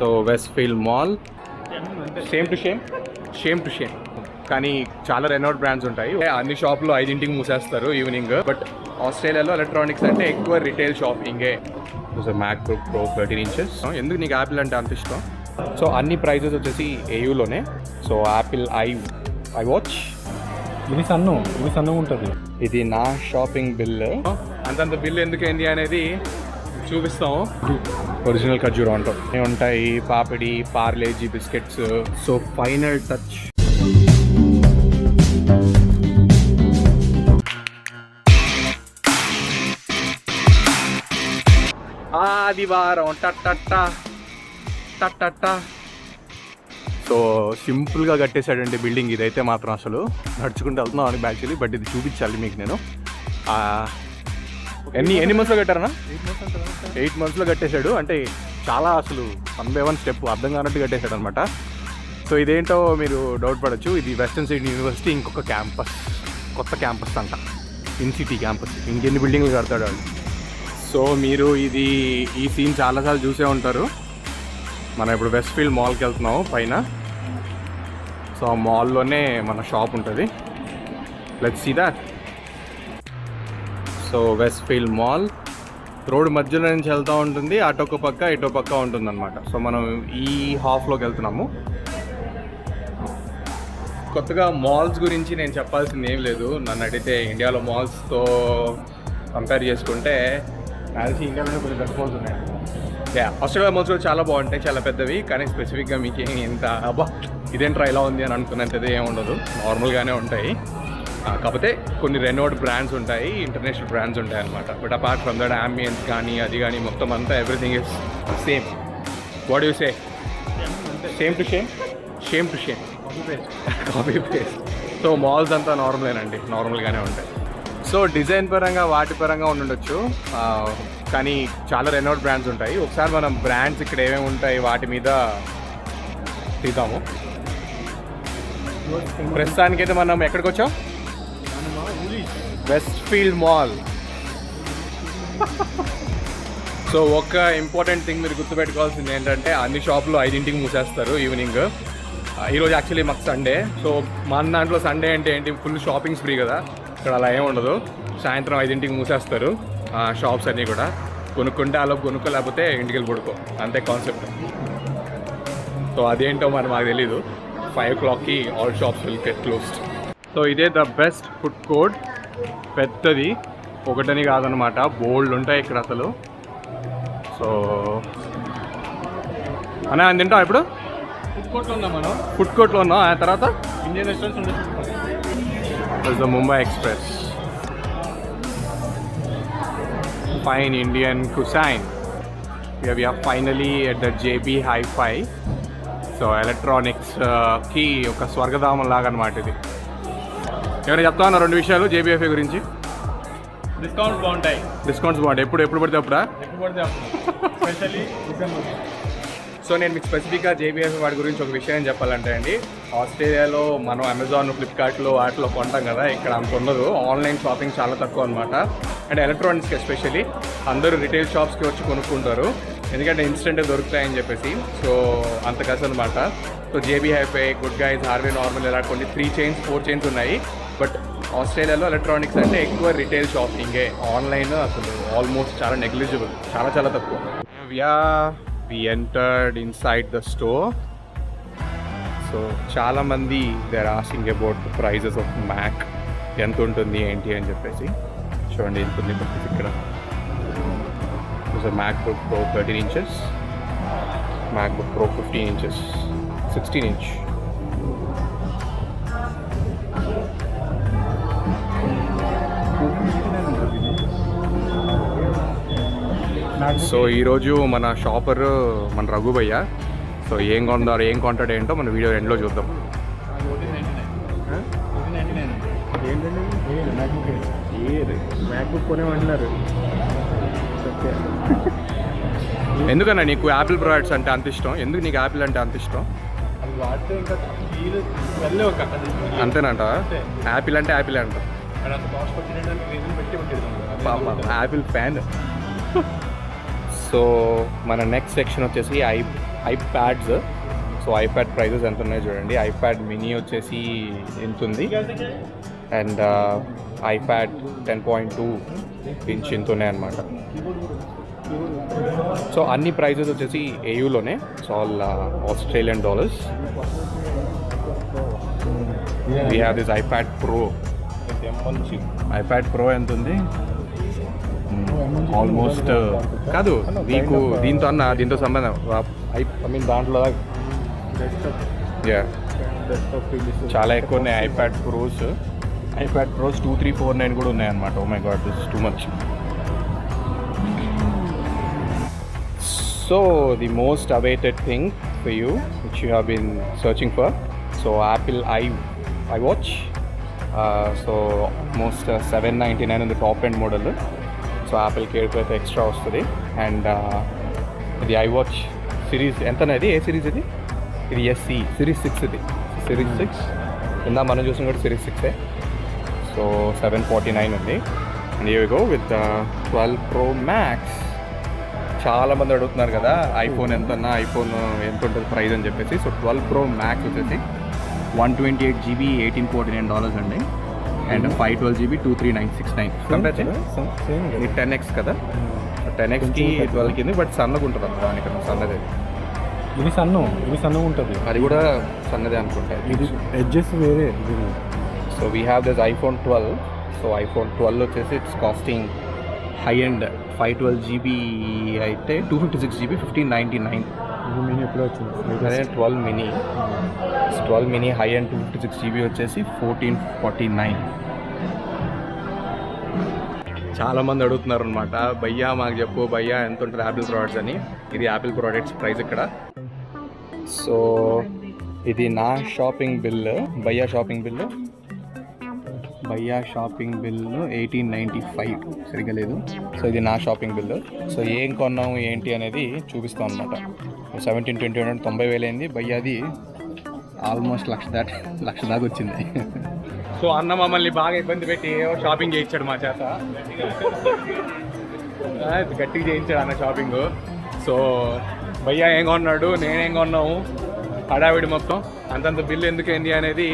So Westfield mall same to same కానీ చాలా renowned brands ఉంటాయి. అన్ని షాపులు 5ంటికి మూసేస్తారు ఈవినింగ్. బట్ ఆస్ట్రేలియాలో ఎలక్ట్రానిక్స్ అంటే ఎక్కువ రిటైల్ షాపింగే. MacBook Pro 13 inches. ఎందుకు నీకు యాపిల్ అంటే అంత ఇష్టం? సో అన్ని ప్రైజెస్ వచ్చేసి ఏయూలోనే. సో యాపిల్ ఐ వాచ్ ఇది సన్నం ఉంటుంది. ఇది నా షాపింగ్ బిల్. అంతంత బిల్ ఎందుకైంది అనేది చూపిస్తాం. ఒరిజినల్ ఖర్జూరం ఉంటాయి, పాపిడి, Parle-G biscuits. So final touch. ఆదివారం టట్టట్టా. సో సింపుల్గా కట్టేశాడండి బిల్డింగ్. ఇదైతే మాత్రం అసలు నడుచుకుంటూ వెళ్తున్నాం అని యాక్చువల్లీ. బట్ ఇది చూపించాలి మీకు నేను. ఎన్ని మంత్స్లో కట్టారనా? 8 monthsలో కట్టేశాడు. అంటే చాలా అసలు 1 by 1 స్టెప్ అర్థం కానట్టు కట్టేశాడు అనమాట. సో ఇదేంటో మీరు డౌట్ పడచ్చు. ఇది వెస్టర్న్ సిడ్నీ యూనివర్సిటీ ఇంకొక క్యాంపస్, కొత్త క్యాంపస్ అంట, ఇన్సిటీ క్యాంపస్. ఇంకెన్ని బిల్డింగ్లు కడతాడు వాళ్ళు. సో మీరు ఈ సీన్ చాలాసార్లు చూసే ఉంటారు. మనం ఇప్పుడు వెస్ట్ఫీల్డ్ మాల్కి వెళ్తున్నాము పైన. సో ఆ మాల్లోనే మన షాప్ ఉంటుంది. Let's see that. So Westfield mall road మధ్యలో నుంచి వెళ్తూ ఉంటుంది. అటొక పక్క ఇటో పక్క ఉంటుంది అనమాట. సో మనం ఈ హాఫ్లోకి వెళ్తున్నాము. కొత్తగా మాల్స్ గురించి నేను చెప్పాల్సింది ఏం లేదు. నన్ను అడిగితే ఇండియాలో మాల్స్తో కంపేర్ చేసుకుంటే నాకు ఇండియాలోనే కొంచెం పెద్ద మాల్స్ ఉన్నాయి. ఆస్ట్రేలియా మాల్స్ కూడా చాలా బాగుంటాయి, చాలా పెద్దవి. కానీ స్పెసిఫిక్గా మీకు ఇంత అబ్బా ఇదేంట్రా ఇలా ఉంది అని అనుకున్నంతది ఏమి ఉండదు. నార్మల్గానే ఉంటాయి. కాకపోతే కొన్ని రెనోడ్ బ్రాండ్స్ ఉంటాయి, ఇంటర్నేషనల్ బ్రాండ్స్ ఉంటాయి అనమాట. But apart from that ambience కానీ అది కానీ మొత్తం అంతా everything is same. What you say? Same to same copy paste. So malls అంతా నార్మలేనండి, నార్మల్గానే ఉంటాయి. సో డిజైన్ పరంగా వాటి పరంగా ఉండొచ్చు, కానీ చాలా రెనోడ్ బ్రాండ్స్ ఉంటాయి. ఒకసారి మనం బ్రాండ్స్ ఇక్కడ ఏమేమి ఉంటాయి వాటి మీద తీద్దాము. ప్రస్తుతానికైతే మనం ఎక్కడికి వచ్చాం? Westfield mall. సో ఒక ఇంపార్టెంట్ థింగ్ మీరు గుర్తుపెట్టుకోవాల్సింది ఏంటంటే అన్ని షాపులు 5ంటికి మూసేస్తారు ఈవినింగ్. ఈరోజు యాక్చువల్లీ మాకు సండే. సో మన దాంట్లో సండే అంటే ఏంటి, ఫుల్ షాపింగ్స్ ఫ్రీ కదా. ఇక్కడ అలా ఏమి ఉండదు. సాయంత్రం 5ంటికి మూసేస్తారు షాప్స్ అన్నీ కూడా. కొనుక్కుంటే అలా కొనుక్కోలేకపోతే ఇంటికి వెళ్ళి పడుకో, అంతే కాన్సెప్ట్. సో అదేంటో మరి మాకు తెలీదు. 5 o'clockకి all shops will get closed. So ఇదే ద బెస్ట్ ఫుడ్ కోర్ట్. పెద్దది, ఒకటని కాదనమాట, బోల్డ్ ఉంటాయి ఇక్కడ అసలు. సో అన్నా అని తింటాం ఇప్పుడు. ఫుడ్ కోర్ట్లో ఉన్నాం. ఆ తర్వాత Indian restaurants the Mumbai express. Fine Indian cuisine. Here we are finally at the JB Hi-Fi. So electronics కి ఒక స్వర్గధామం లాగా అనమాట ఇది. ఏమైనా చెప్తా ఉన్నా 2 విషయాలు JBFI గురించి. డిస్కౌంట్స్ బాగుంటాయి. ఎప్పుడు పడితే అప్పుడా? సో నేను మీకు స్పెసిఫిక్గా JBFI వాటి గురించి ఒక విషయం చెప్పాలంటే అండి, ఆస్ట్రేలియాలో మనం అమెజాన్, ఫ్లిప్కార్ట్లో వాటిలో కొంటాం కదా, ఇక్కడ అంత ఉండదు. ఆన్లైన్ షాపింగ్ చాలా తక్కువ అనమాట. అండ్ ఎలక్ట్రానిక్స్కి ఎస్పెషల్లీ అందరూ రిటైల్ షాప్స్కి వచ్చి కొనుక్కుంటారు, ఎందుకంటే ఇన్స్టెంట్గా దొరుకుతాయని చెప్పేసి. సో అంత కష్టం అనమాట. So JB Hi-Fi, good guys, Harvey normal, ఇలా కొన్ని 3 chains 4 chains ఉన్నాయి. బట్ ఆస్ట్రేలియాలో ఎలక్ట్రానిక్స్ అంటే ఎక్కువ రిటైల్ షాపింగే. ఆన్లైన్ అసలు ఆల్మోస్ట్ చాలా నెగ్లిజిబుల్, చాలా తక్కువ. We entered inside the store. So చాలా మంది they are asking about the prices of Mac, ఎంత ఉంటుంది ఏంటి అని చెప్పేసి. చూడండి ఎంత ఉంది ఇక్కడ. MacBook Pro 13 inches, MacBook Pro 15 inches, 16 inch. So ఈరోజు మన షాపర్ మన రఘుభయ్య. సో ఏం కొంటాడు ఏంటో మన వీడియో ఎండ్లో చూద్దాం. మ్యాక్బుక్ కొనేమంటున్నారు. ఎందుకన్నా నీకు యాపిల్ ప్రొడక్ట్స్ అంటే అంత ఇష్టం? ఎందుకు నీకు యాపిల్ అంటే అంత ఇష్టం? అంతేనంట. యాపిల్ అంటే యాపిల్ అంట. Apple fan. సో మన నెక్స్ట్ సెక్షన్ వచ్చేసి ఐప్యాడ్స్. సో ఐప్యాడ్ ప్రైజెస్ ఎంత ఉన్నాయో చూడండి. ఐప్యాడ్ మినీ వచ్చేసి ఎంత ఉంది, అండ్ ఐప్యాడ్ 10.2 ఇంచ్ ఎంత ఉన్నాయి అన్నమాట. సో అన్ని ప్రైజెస్ వచ్చేసి ఏయూలోనే. So all Australian dollars. We have this iPad Pro. IPad Pro ఎంత ఉంది? ఆల్మోస్ట్ కాదు నీకు దీంతో దీంతో సంబంధం ఐ మీన్ దాంట్లో చాలా ఎక్కువ ఉన్నాయి ఐప్యాడ్ ప్రోస్. ఐప్యాడ్ ప్రోస్ 2349 కూడా ఉన్నాయన్నమాట. Oh my God, this is too much. So the most awaited thing for you which you have been searching for, so Apple iWatch. So almost 799 in the top end model. So Apple care అయితే extra వస్తుంది. And ఇది iWatch series ఎంత అనేది, ఏ series ఇది? ఇది SE series 6. ఇది series 6. ఇందా మనం చూసిన కూడా సిరీస్ 6. సో 749 ఉంది. And here we go with 12 Pro Max. చాలామంది అడుగుతున్నారు కదా ఐఫోన్ ఎంత ఉంటుంది ప్రైస్ అని చెప్పేసి. సో 12 Pro Max వచ్చేసి 128GB $1849 అండి. And 512GB 23969. కంపేర్ చేయండి. 10x కదా, 10xకి 12కి, బట్ సన్నగా ఉంటుంది అన్నమాట. దానికన్నా సన్నదే. ఇది సన్నగా ఉంటుంది. అది కూడా సన్నదే అనుకుంటా. ఇది ఎడ్జెస్ వేరే. So we have this iPhone 12. So iPhone 12 వచ్చేసి it's casting high and 512GB అయితే 256GB 1599. మినీ ఎప్పుడో వచ్చింది. అదే 12 మినీ హై అండ్ 256GB వచ్చేసి 1449. చాలామంది అడుగుతున్నారు అనమాట, భయ్యా మాకు చెప్పు భయ్యా ఎంత ఉంటుంది యాపిల్ ప్రోడక్ట్స్ అని. ఇది యాపిల్ ప్రోడక్ట్స్ ప్రైస్ ఇక్కడ. సో ఇది నా షాపింగ్ బిల్, భయ్యా షాపింగ్ బిల్ 1895. సరిగ్గా లేదు. సో ఇది నా షాపింగ్ బిల్. సో ఏం కొన్నాము ఏంటి అనేది చూపిస్తాం అనమాట. 1720 90,000 అయింది. భయ్యాది ఆల్మోస్ట్ లక్ష దాకా వచ్చింది. సో అన్న మమ్మల్ని బాగా ఇబ్బంది పెట్టి షాపింగ్ చేయించాడు మా చేత. గట్టిగా చేయించాడు అన్న షాపింగ్. సో భయ్యా ఏం కొన్నాడు, నేనేం కొన్నాము, హడావిడి మొత్తం అంతంత బిల్లు ఎందుకైంది అనేది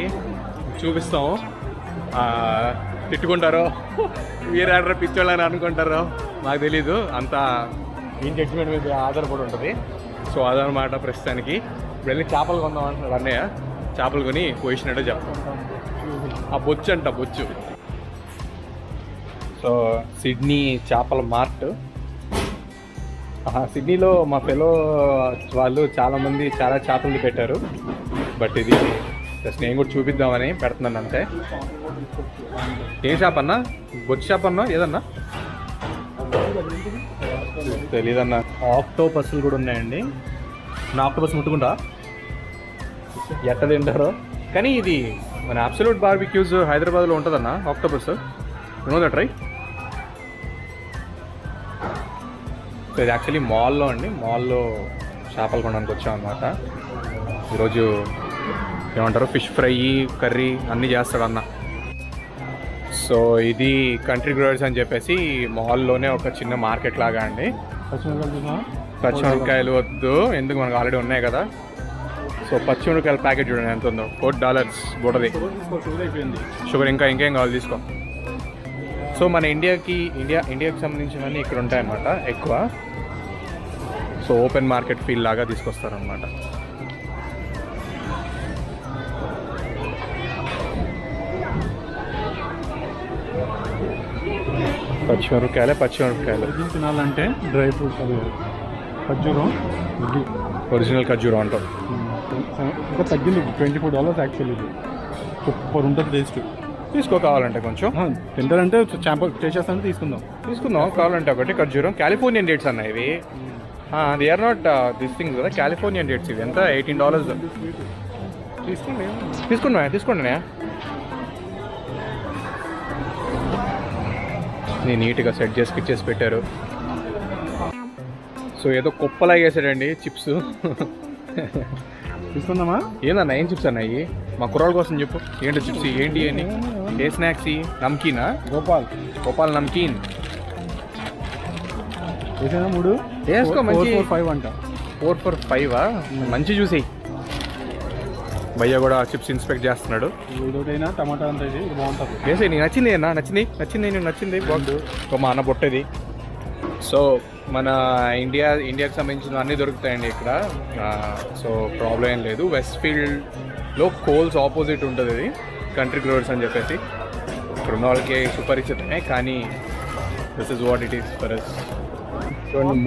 చూపిస్తాము. తిట్టుకుంటారో వీరాడర్ పిచ్చోళ్ళు అని అనుకుంటారో నాకు తెలీదు. అంతా ఈ జడ్జిమెంట్ మీద ఆధారపడి ఉంటుంది. సో అదనమాట ప్రస్తుతానికి. వెళ్ళి చేపలు కొందాం అంటున్నాడు అన్నయ్య. చేపలు కొని పోయినట్టు చెప్తాం. ఆ బొచ్చు అంట బొచ్చు. సో సిడ్నీ చేపల మార్ట్. సిడ్నీలో మా ఫెలో వాళ్ళు చాలామంది చాలా చేపలు పెట్టారు. బట్ ఇది జస్ట్ నేను కూడా చూపిద్దామని పెడుతున్నాను అంతే. ఏం షాప్ అన్నా? బొచ్చు షాప్ అన్నా ఏదన్నా తెలీదన్నా. ఆక్టోపస్లు కూడా ఉన్నాయండి. నా ఆక్టోపస్ ముట్టుకుంటా ఎట్ట తింటారో. కానీ ఇది మన అబ్సల్యూట్ బార్బిక్యూస్ హైదరాబాద్లో ఉంటుందన్న octopus. Know that right? So ఇది యాక్చువల్లీ మాల్లో అండి. మాల్లో చేపలు కొనడానికి వచ్చామన్నమాట. ఈరోజు ఏమంటారు ఫిష్ ఫ్రై కర్రీ అన్నీ చేస్తాడు అన్న. సో ఇది కంట్రీ గ్రోవర్స్ అని చెప్పేసి మాల్లోనే ఒక చిన్న మార్కెట్ లాగా అండి. పచ్చిమిరపకాయలు వద్దు, ఎందుకు మనకు ఆల్రెడీ ఉన్నాయి కదా. సో పచ్చిమిరపకాయల ప్యాకెట్ చూడండి ఎంత ఉందో, $4 బుడది. షుగర్ ఇంకా ఇంకేం కావాలి తీసుకో. సో మన ఇండియాకి సంబంధించినవన్నీ ఇక్కడ ఉంటాయన్నమాట ఎక్కువ. సో ఓపెన్ మార్కెట్ ఫీల్ లాగా తీసుకొస్తారనమాట. పచ్చిమిరపకాయలు తినాలంటే డ్రై ఫ్రూట్స్ అవి ఖర్జూరం ఒరిజినల్ ఖర్జూరం అంటాం. ఇంకా తగ్గింది $24 యాక్చువల్లీ. ఇది సూపర్ ఉంటుంది టేస్ట్. తీసుకో కావాలంటే కొంచెం. తింటారంటే చాంపల్ చేసేస్తాను తీసుకుందాం కావాలంటే ఒకటి ఖర్జూరం. కాలిఫోర్నియన్ డేట్స్ అన్న ఇవి. They are not this things కదా, కాలిఫోర్నియన్ డేట్స్ ఇవి. ఎంత $18. తీసుకోండి. నీట్గా సెట్ చేసి పిచ్చేసి పెట్టారు. సో ఏదో కుప్పలాగా వేసాడండి చిప్స్. తీసుకుందామా? ఏందన్నా ఏం చిప్స్ అన్నాయి? మా కుర్రాళ్ళ కోసం చెప్పు. ఏంటో చిప్స్ ఏంటి అని? ఏ స్నాక్స్? నమ్కీనా? గోపాల్ నమ్కీన్. వేసేనా 3? వేసుకో. మంచి 5 అంట. 4 for 5 మంచి చూసి భయ్య కూడా చిప్స్ ఇన్స్పెక్ట్ చేస్తున్నాడు. ఏదోటైనా టమాటా అంత ఇది బాగుంటుంది. వేసే నీకు నచ్చింది అన్న, నచ్చింది బాగుంది. మా అన్న పొట్టది. సో మన ఇండియాకి సంబంధించిన అన్నీ దొరుకుతాయండి ఇక్కడ. సో ప్రాబ్లం ఏం లేదు. వెస్ట్ ఫీల్డ్లో కోల్స్ ఆపోజిట్ ఉంటుంది ఇది, కంట్రీ గ్రోవర్స్ అని చెప్పేసి. ఇక్కడ ఉన్న వాళ్ళకి సుపరిచితమే, కానీ this is what it is for us. చూడండి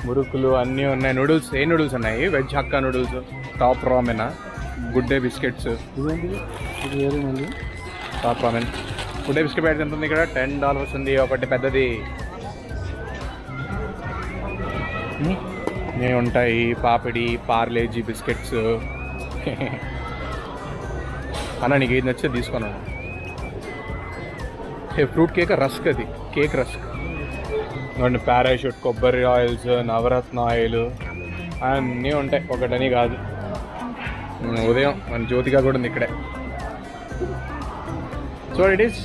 మురుకులు అన్నీ ఉన్నాయి. నూడిల్స్ నూడిల్స్ ఉన్నాయి? Veg Hakka noodles, Top Ramen, Good Day biscuits. ఇదేంటి ఇది వేరే మళ్ళీ Top Ramen Good Day biscuit packet ఎంత ఉంది ఇక్కడ? $10 ఉంది ఒకటి పెద్దది. ఇవి ఉంటాయి పాపిడి, పార్లేజీ బిస్కెట్స్. అన్న నీకు ఏది నచ్చితే తీసుకున్నాను. ఫ్రూట్ కేక్, రస్క్, అది కేక్ రస్క్. పారాషూట్, కొబ్బరి ఆయిల్స్, నవరత్న ఆయిల్ అన్నీ ఉంటాయి, ఒకటని కాదు. ఉదయం మన జ్యోతిగా కూడా ఉంది ఇక్కడే. So it is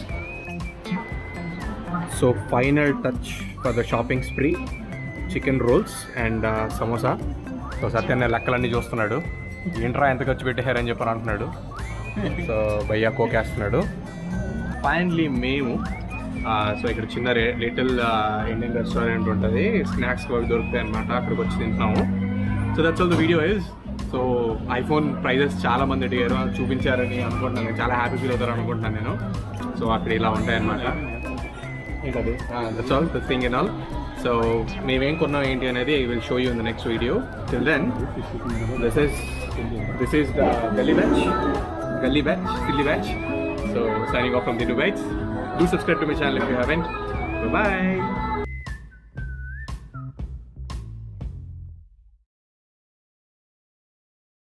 so final touch for the shopping spree. Chicken roles and samosa. So సత్యాన్ని లెక్కలన్నీ చూస్తున్నాడు. ఏంట్రా ఎంత ఖర్చు పెట్టేశారని చెప్పని అంటున్నాడు. సో భయ్యా కోకేస్తున్నాడు. ఫైనలీ మేము సో ఇక్కడ చిన్న లిటిల్ ఇండియన్ రెస్టారెంట్ ఉంటుంది, స్నాక్స్ కూడా దొరుకుతాయి అన్నమాట. అక్కడికి వచ్చి తింటున్నాము. So that's all the video is. So iPhone prices చాలా మంది అడిగారు, చూపించారని అనుకుంటున్నాను. చాలా హ్యాపీ ఫీల్ అవుతారు అనుకుంటున్నాను నేను. సో అక్కడ ఇలా ఉంటాయన్నమాట. That's all the thing and all. So మేమేం కొన్నాం ఏంటి అనేది I will show you in the next video. Till then this is the Galli Batch. So signing off from the Dubai. Do subscribe to my channel if you haven't. Bye bye.